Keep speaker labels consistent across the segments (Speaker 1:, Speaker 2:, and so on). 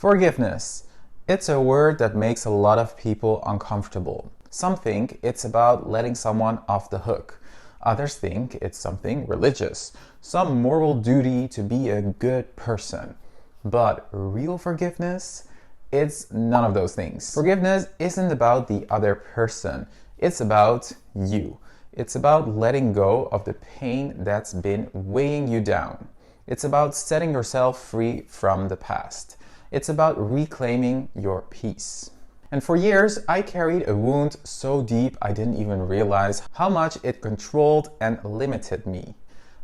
Speaker 1: Forgiveness. It's a word that makes a lot of people uncomfortable. Some think it's about letting someone off the hook. Others think it's something religious, some moral duty to be a good person. But real forgiveness? It's none of those things. Forgiveness isn't about the other person. It's about you. It's about letting go of the pain that's been weighing you down. It's about setting yourself free from the past. It's about reclaiming your peace. And for years, I carried a wound so deep I didn't even realize how much it controlled and limited me.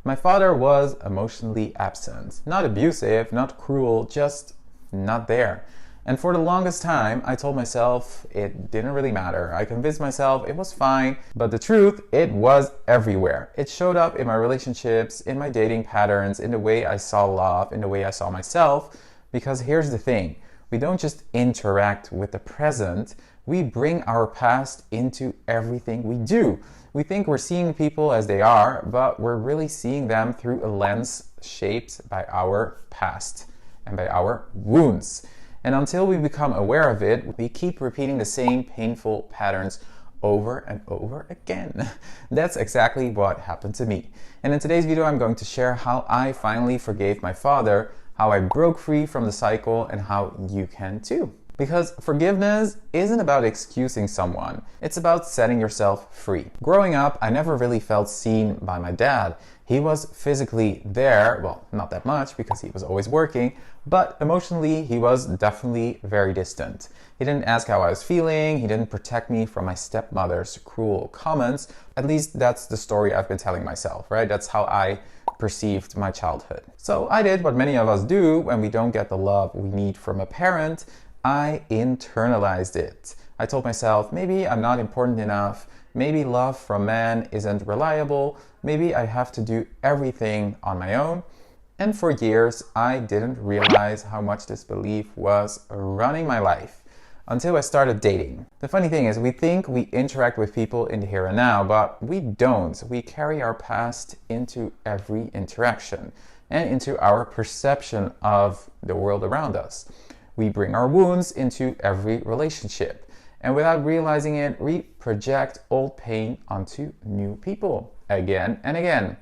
Speaker 1: My father was emotionally absent. Not abusive, not cruel, just not there. And for the longest time, I told myself it didn't really matter. I convinced myself it was fine. But the truth, it was everywhere. It showed up in my relationships, in my dating patterns, in the way I saw love, in the way I saw myself. Because here's the thing, we don't just interact with the present, we bring our past into everything we do. We think we're seeing people as they are, but we're really seeing them through a lens shaped by our past and by our wounds. And until we become aware of it, we keep repeating the same painful patterns over and over again. That's exactly what happened to me. And in today's video, I'm going to share how I finally forgave my father, how I broke free from the cycle, and how you can too. Because forgiveness isn't about excusing someone, it's about setting yourself free. Growing up, I never really felt seen by my dad. He was physically there, well, not that much because he was always working, but emotionally, he was definitely very distant. He didn't ask how I was feeling, he didn't protect me from my stepmother's cruel comments. At least that's the story I've been telling myself, right? That's how I perceived my childhood. So I did what many of us do when we don't get the love we need from a parent. I internalized it. I told myself, maybe I'm not important enough, maybe love from man isn't reliable, maybe I have to do everything on my own. And for years, I didn't realize how much this belief was running my life until I started dating. The funny thing is, we think we interact with people in the here and now, but we don't. We carry our past into every interaction and into our perception of the world around us. We bring our wounds into every relationship. And without realizing it, we project old pain onto new people again and again.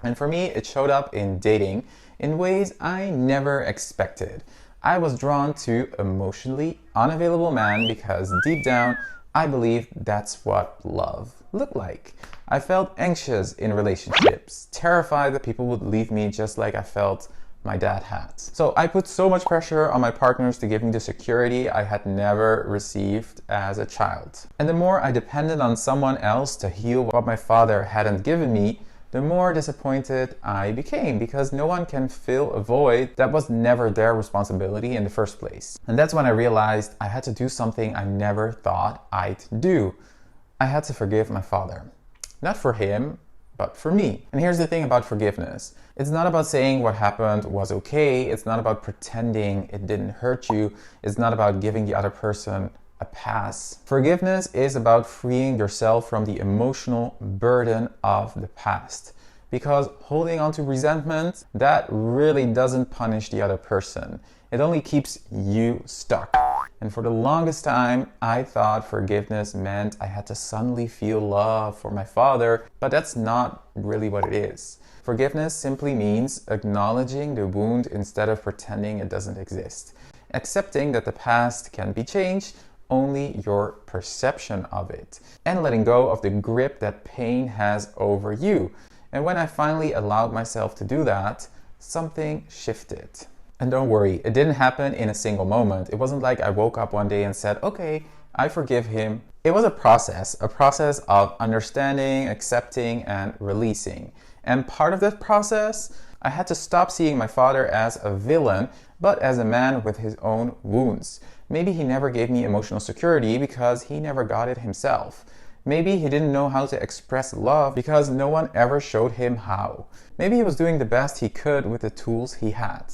Speaker 1: And for me, it showed up in dating in ways I never expected. I was drawn to emotionally unavailable men because deep down, I believed that's what love looked like. I felt anxious in relationships, terrified that people would leave me just like I felt my dad had. So I put so much pressure on my partners to give me the security I had never received as a child. And the more I depended on someone else to heal what my father hadn't given me, the more disappointed I became because no one can fill a void that was never their responsibility in the first place. And that's when I realized I had to do something I never thought I'd do. I had to forgive my father. Not for him, but for me. And here's the thing about forgiveness. It's not about saying what happened was okay. It's not about pretending it didn't hurt you. It's not about giving the other person a pass. Forgiveness is about freeing yourself from the emotional burden of the past. Because holding on to resentment, that really doesn't punish the other person. It only keeps you stuck. And for the longest time, I thought forgiveness meant I had to suddenly feel love for my father, but that's not really what it is. Forgiveness simply means acknowledging the wound instead of pretending it doesn't exist. Accepting that the past can be changed, only your perception of it, and letting go of the grip that pain has over you. And when I finally allowed myself to do that, something shifted. And don't worry, it didn't happen in a single moment. It wasn't like I woke up one day and said, okay, I forgive him. It was a process of understanding, accepting, and releasing. And part of that process, I had to stop seeing my father as a villain, but as a man with his own wounds. Maybe he never gave me emotional security because he never got it himself. Maybe he didn't know how to express love because no one ever showed him how. Maybe he was doing the best he could with the tools he had.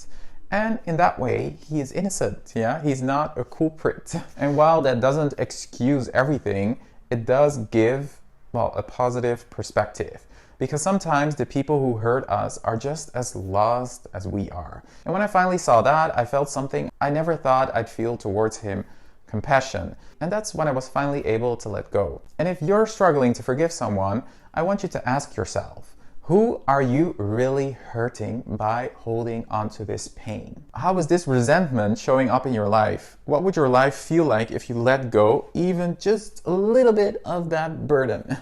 Speaker 1: And in that way, he is innocent, yeah? He's not a culprit. And while that doesn't excuse everything, it does give, well, a positive perspective. Because sometimes the people who hurt us are just as lost as we are. And when I finally saw that, I felt something I never thought I'd feel towards him: compassion. And that's when I was finally able to let go. And if you're struggling to forgive someone, I want you to ask yourself, who are you really hurting by holding on to this pain? How is this resentment showing up in your life? What would your life feel like if you let go even just a little bit of that burden?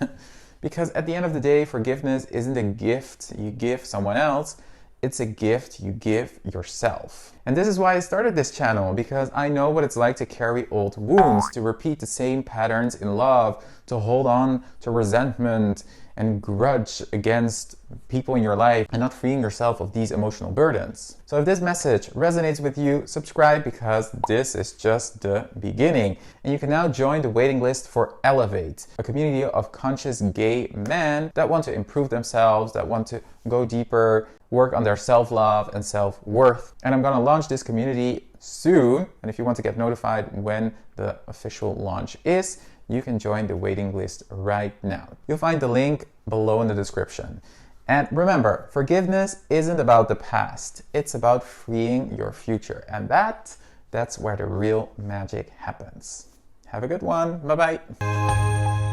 Speaker 1: Because at the end of the day, forgiveness isn't a gift you give someone else, it's a gift you give yourself. And this is why I started this channel, because I know what it's like to carry old wounds, to repeat the same patterns in love, to hold on to resentment and grudge against people in your life and not freeing yourself of these emotional burdens. So if this message resonates with you, subscribe, because this is just the beginning. And you can now join the waiting list for Elevate, a community of conscious gay men that want to improve themselves, that want to go deeper, work on their self-love and self-worth. And I'm going to launch this community soon. And if you want to get notified when the official launch is, you can join the waiting list right now. You'll find the link below in the description. And remember, forgiveness isn't about the past. It's about freeing your future. And that's where the real magic happens. Have a good one. Bye-bye.